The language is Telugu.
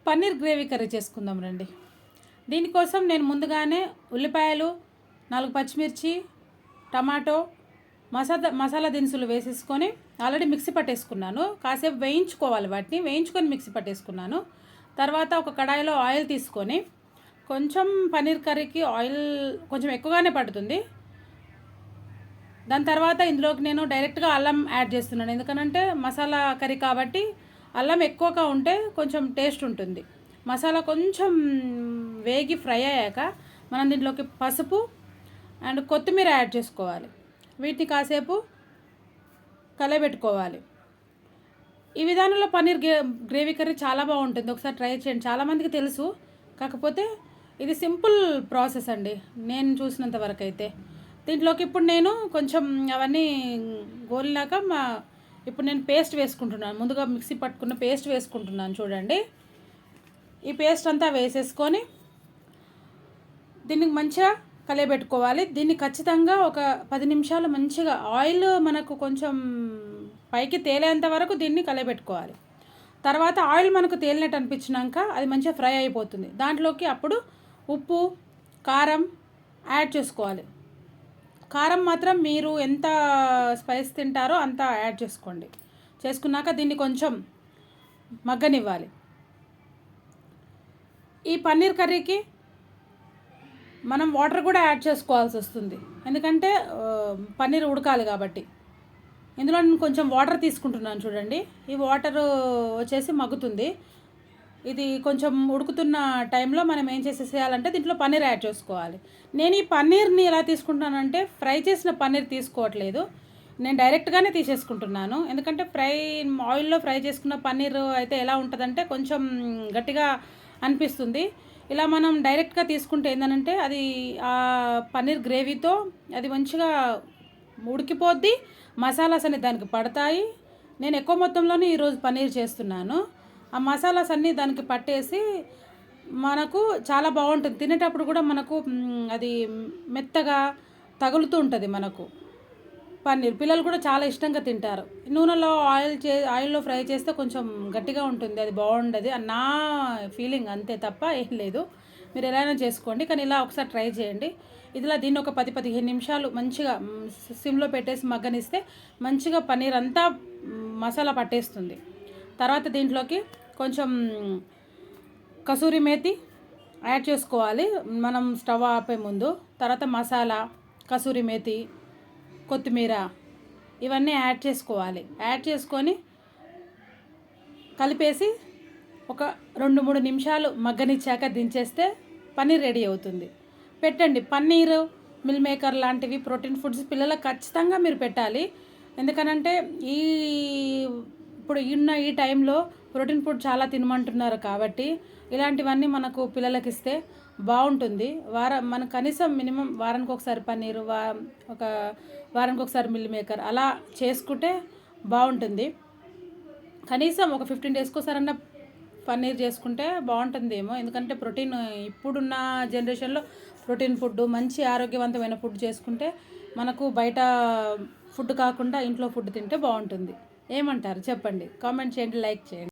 పన్నీర్ గ్రేవీ కర్రీ చేసుకుందాం రండి. దీనికోసం నేను ముందుగానే ఉల్లిపాయలు, 4 పచ్చిమిర్చి, టమాటో, మసాలా దినుసులు వేసేసుకొని ఆల్రెడీ మిక్సీ పట్టేసుకున్నాను. కాసేపు వేయించుకోవాలి, వాటిని వేయించుకొని మిక్సీ పట్టేసుకున్నాను. తర్వాత ఒక కడాయిలో ఆయిల్ తీసుకొని, కొంచెం పన్నీర్ కర్రీకి ఆయిల్ కొంచెం ఎక్కువగానే పడుతుంది. దాని తర్వాత ఇందులోకి నేను డైరెక్ట్గా అల్లం యాడ్ చేస్తున్నాను. ఎందుకనంటే మసాలా కర్రీ కాబట్టి అల్లం ఎక్కువగా ఉంటే కొంచెం టేస్ట్ ఉంటుంది. మసాలా కొంచెం వేగి ఫ్రై అయ్యాక మనం దీంట్లోకి పసుపు అండ్ కొత్తిమీర యాడ్ చేసుకోవాలి. వీటిని కాసేపు కలయబెట్టుకోవాలి. ఈ విధానంలో పన్నీర్ గ్రేవీ కర్రీ చాలా బాగుంటుంది. ఒకసారి ట్రై చేయండి. చాలామందికి తెలుసు, కాకపోతే ఇది సింపుల్ ప్రాసెస్ అండి నేను చూసినంత వరకు అయితే. దీంట్లోకి ఇప్పుడు నేను కొంచెం అవన్నీ గోలినాక ఇప్పుడు నేను పేస్ట్ వేసుకుంటున్నాను. ముందుగా మిక్సీ పట్టుకున్న పేస్ట్ వేసుకుంటున్నాను. చూడండి, ఈ పేస్ట్ అంతా వేసేసుకొని దీనికి మంచిగా కలియబెట్టుకోవాలి. దీన్ని ఖచ్చితంగా ఒక 10 నిమిషాలు మంచిగా ఆయిల్ మనకు కొంచెం పైకి తేలేంత వరకు దీన్ని కలియబెట్టుకోవాలి. తర్వాత ఆయిల్ మనకు తేలినట్టు అనిపించినాక అది మంచిగా ఫ్రై అయిపోతుంది. దాంట్లోకి అప్పుడు ఉప్పు, కారం యాడ్ చేసుకోవాలి. కారం మాత్రం మీరు ఎంత స్పైస్ తింటారో అంత యాడ్ చేసుకోండి. చేసుకున్నాక దీన్ని కొంచెం మగ్గనివ్వాలి. ఈ పన్నీర్ కర్రీకి మనం వాటర్ కూడా యాడ్ చేసుకోవాల్సి వస్తుంది, ఎందుకంటే పన్నీర్ ఉడకాలి కాబట్టి. ఇందులో నేను కొంచెం వాటర్ తీసుకుంటున్నాను. చూడండి, ఈ వాటర్ వచ్చేసి మగ్గుతుంది. ఇది కొంచెం ఉడుకుతున్న టైంలో మనం ఏం చేసేసేయాలంటే దీంట్లో పన్నీర్ యాడ్ చేసుకోవాలి. నేను ఈ పన్నీర్ని ఎలా తీసుకుంటానంటే ఫ్రై చేసిన పన్నీర్ తీసుకోవట్లేదు, నేను డైరెక్ట్గానే తీసేసుకుంటున్నాను. ఎందుకంటే ఆయిల్లో ఫ్రై చేసుకున్న పన్నీర్ అయితే ఎలా ఉంటుందంటే కొంచెం గట్టిగా అనిపిస్తుంది. ఇలా మనం డైరెక్ట్గా తీసుకుంటే ఏంటంటే అది ఆ పన్నీర్ గ్రేవీతో అది మంచిగా ఉడికిపోద్ది, మసాలాస్ అన్ని దానికి పడతాయి. నేను ఎక్కువ మొత్తంలోనే ఈరోజు పన్నీర్ చేస్తున్నాను. ఆ మసాలాస్ అన్నీ దానికి పట్టేసి మనకు చాలా బాగుంటుంది. తినేటప్పుడు కూడా మనకు అది మెత్తగా తగులుతూ ఉంటుంది. మనకు పన్నీర్ పిల్లలు కూడా చాలా ఇష్టంగా తింటారు. నూనెలో ఆయిల్లో ఫ్రై చేస్తే కొంచెం గట్టిగా ఉంటుంది, అది బాగుండదు నా ఫీలింగ్, అంతే తప్ప ఏం లేదు. మీరు ఎలా అయినా చేసుకోండి, కానీ ఇలా ఒకసారి ట్రై చేయండి. దీన్ని ఒక 10-15 నిమిషాలు మంచిగా సిమ్లో పెట్టేసి మగ్గనిస్తే మంచిగా పన్నీర్ అంతా మసాలా పట్టేస్తుంది. తర్వాత దీంట్లోకి కొంచెం కసూరి మేతి యాడ్ చేసుకోవాలి మనం స్టవ్ ఆపే ముందు. తర్వాత మసాలా, కసూరి మేతి, కొత్తిమీర ఇవన్నీ యాడ్ చేసుకోవాలి. యాడ్ చేసుకొని కలిపేసి ఒక 2-3 నిమిషాలు మగ్గనిచ్చాక దించేస్తే పన్నీర్ రెడీ అవుతుంది. పెట్టండి. పన్నీరు, మిల్ మేకర్ లాంటివి ప్రోటీన్ ఫుడ్స్ పిల్లలకు ఖచ్చితంగా మీరు పెట్టాలి. ఎందుకనంటే ఇప్పుడు ఈ టైంలో ప్రోటీన్ ఫుడ్ చాలా తినమంటున్నారు కాబట్టి ఇలాంటివన్నీ మనకు పిల్లలకి ఇస్తే బాగుంటుంది. మన కనీసం మినిమం వారానికి ఒకసారి పన్నీరు, వారానికి ఒకసారి మిల్ మేకర్ అలా చేసుకుంటే బాగుంటుంది. కనీసం ఒక 15 డేస్కి ఒకసారన్నా పన్నీర్ చేసుకుంటే బాగుంటుందేమో. ఎందుకంటే ప్రోటీన్ ఇప్పుడున్న జనరేషన్లో ప్రోటీన్ ఫుడ్, మంచి ఆరోగ్యవంతమైన ఫుడ్ చేసుకుంటే మనకు బయట ఫుడ్ కాకుండా ఇంట్లో ఫుడ్ తింటే బాగుంటుంది. ఏమంటారు చెప్పండి, కామెంట్ చేయండి, లైక్ చేయండి.